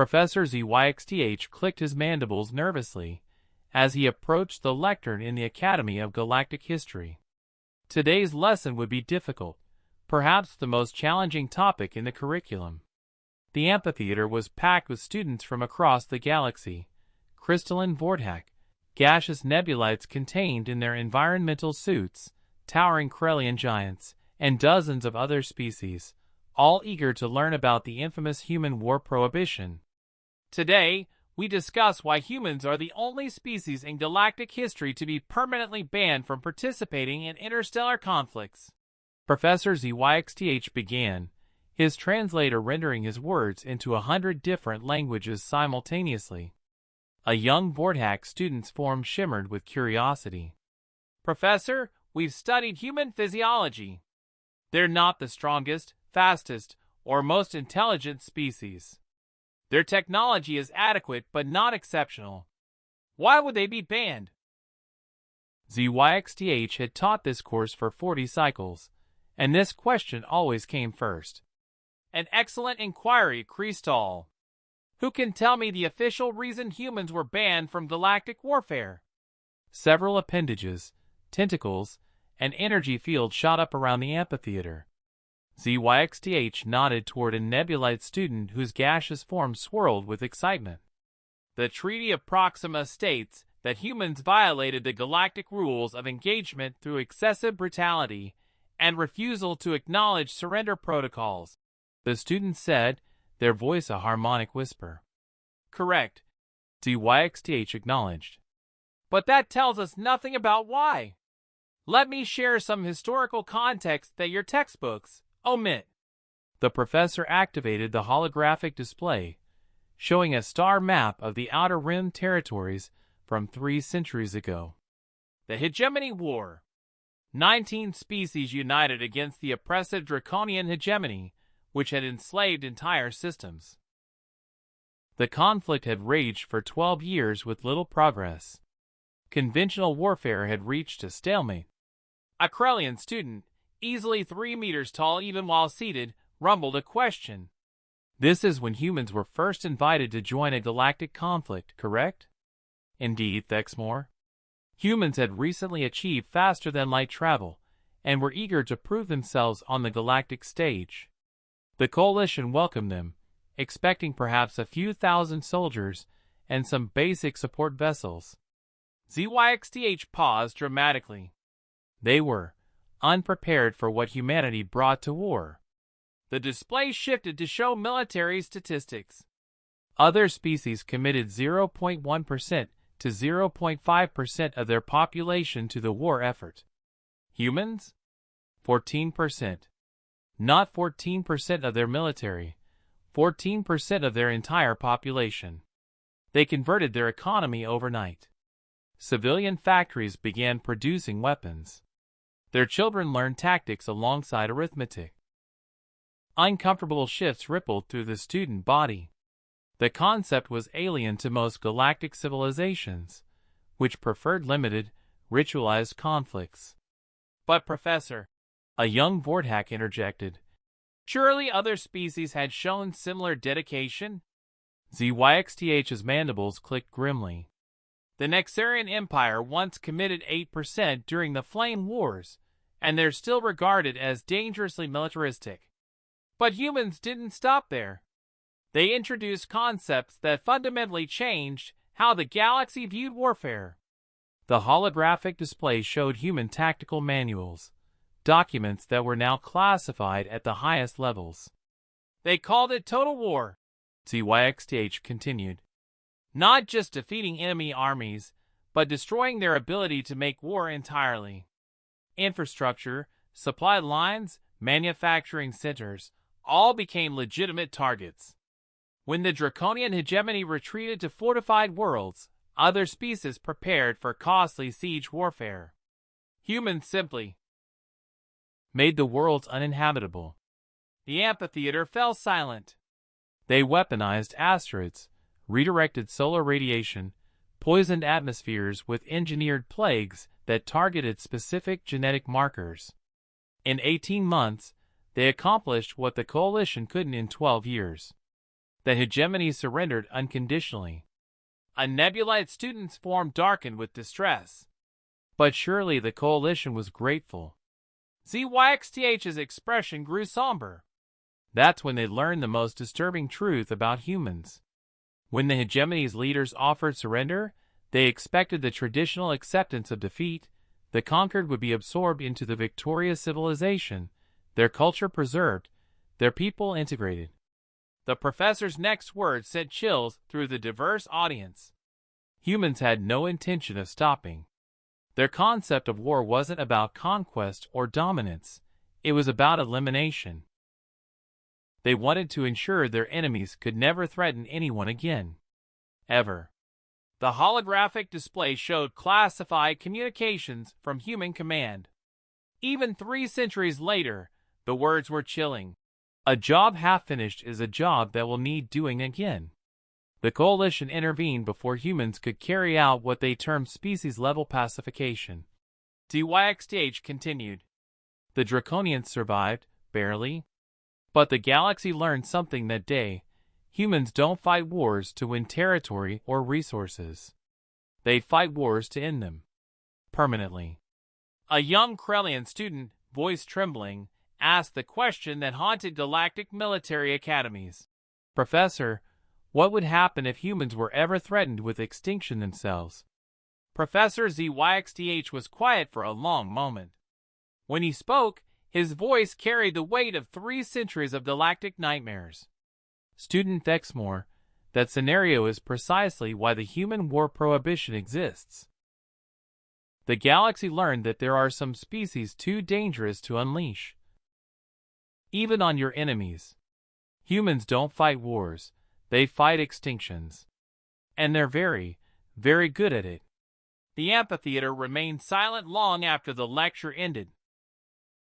Professor ZYXTH clicked his mandibles nervously as he approached the lectern in the Academy of Galactic History. Today's lesson would be difficult, perhaps the most challenging topic in the curriculum. The amphitheater was packed with students from across the galaxy. Crystalline Vortak, gaseous nebulites contained in their environmental suits, towering Krellian giants, and dozens of other species, all eager to learn about the infamous human war prohibition. Today, we discuss why humans are the only species in galactic history to be permanently banned from participating in interstellar conflicts. Professor ZYXTH began, his translator rendering his words into 100 different languages simultaneously. A young Vortak student's form shimmered with curiosity. Professor, we've studied human physiology. They're not the strongest, fastest, or most intelligent species. Their technology is adequate but not exceptional. Why would they be banned? ZYXTH had taught this course for 40 cycles, and this question always came first. An excellent inquiry, Crystal. Who can tell me the official reason humans were banned from galactic warfare? Several appendages, tentacles, and energy fields shot up around the amphitheater. ZYXTH nodded toward a nebulite student whose gaseous form swirled with excitement. The Treaty of Proxima states that humans violated the galactic rules of engagement through excessive brutality and refusal to acknowledge surrender protocols, the student said, their voice a harmonic whisper. Correct, ZYXTH acknowledged. But that tells us nothing about why. Let me share some historical context that your textbooks omit. The professor activated the holographic display, showing a star map of the Outer Rim territories from 3 centuries ago. The Hegemony War. 19 species united against the oppressive draconian hegemony, which had enslaved entire systems. The conflict had raged for 12 years with little progress. Conventional warfare had reached a stalemate. A Krellian student, easily 3 meters tall even while seated, rumbled a question. This is when humans were first invited to join a galactic conflict, correct? Indeed, Thexmore. Humans had recently achieved faster-than-light travel, and were eager to prove themselves on the galactic stage. The Coalition welcomed them, expecting perhaps a few thousand soldiers and some basic support vessels. ZYXTH paused dramatically. They were unprepared for what humanity brought to war. The display shifted to show military statistics. Other species committed 0.1% to 0.5% of their population to the war effort. Humans? 14%. Not 14% of their military, 14% of their entire population. They converted their economy overnight. Civilian factories began producing weapons. Their children learned tactics alongside arithmetic. Uncomfortable shifts rippled through the student body. The concept was alien to most galactic civilizations, which preferred limited, ritualized conflicts. But Professor, a young Vortak interjected, surely other species had shown similar dedication? ZYXTH's mandibles clicked grimly. The Nexarian Empire once committed 8% during the Flame Wars, and they're still regarded as dangerously militaristic. But humans didn't stop there. They introduced concepts that fundamentally changed how the galaxy viewed warfare. The holographic display showed human tactical manuals, documents that were now classified at the highest levels. They called it total war, ZYXTH continued. Not just defeating enemy armies, but destroying their ability to make war entirely. Infrastructure, supply lines, manufacturing centers, all became legitimate targets. When the draconian hegemony retreated to fortified worlds, other species prepared for costly siege warfare. Humans simply made the worlds uninhabitable. The amphitheater fell silent. They weaponized asteroids, redirected solar radiation, poisoned atmospheres with engineered plagues that targeted specific genetic markers. In 18 months, they accomplished what the Coalition couldn't in 12 years. The hegemony surrendered unconditionally. A nebula its students' form darkened with distress. But surely the coalition was grateful. ZYXTH's expression grew somber. That's when they learned the most disturbing truth about humans. When the hegemony's leaders offered surrender, they expected the traditional acceptance of defeat. The conquered would be absorbed into the victorious civilization, their culture preserved, their people integrated. The professor's next words sent chills through the diverse audience. Humans had no intention of stopping. Their concept of war wasn't about conquest or dominance. It was about elimination. They wanted to ensure their enemies could never threaten anyone again. Ever. The holographic display showed classified communications from human command. Even 3 centuries later, the words were chilling. A job half finished is a job that will need doing again. The coalition intervened before humans could carry out what they termed species-level pacification. ZYXTH continued. The Draconians survived, barely. But the galaxy learned something that day. Humans don't fight wars to win territory or resources. They fight wars to end them. Permanently. A young Krellian student, voice trembling, asked the question that haunted galactic military academies. Professor, what would happen if humans were ever threatened with extinction themselves? Professor ZYXTH was quiet for a long moment. When he spoke, his voice carried the weight of 3 centuries of galactic nightmares. Student Thexmore, that scenario is precisely why the human war prohibition exists. The galaxy learned that there are some species too dangerous to unleash. Even on your enemies. Humans don't fight wars, they fight extinctions. And they're very, very good at it. The amphitheater remained silent long after the lecture ended.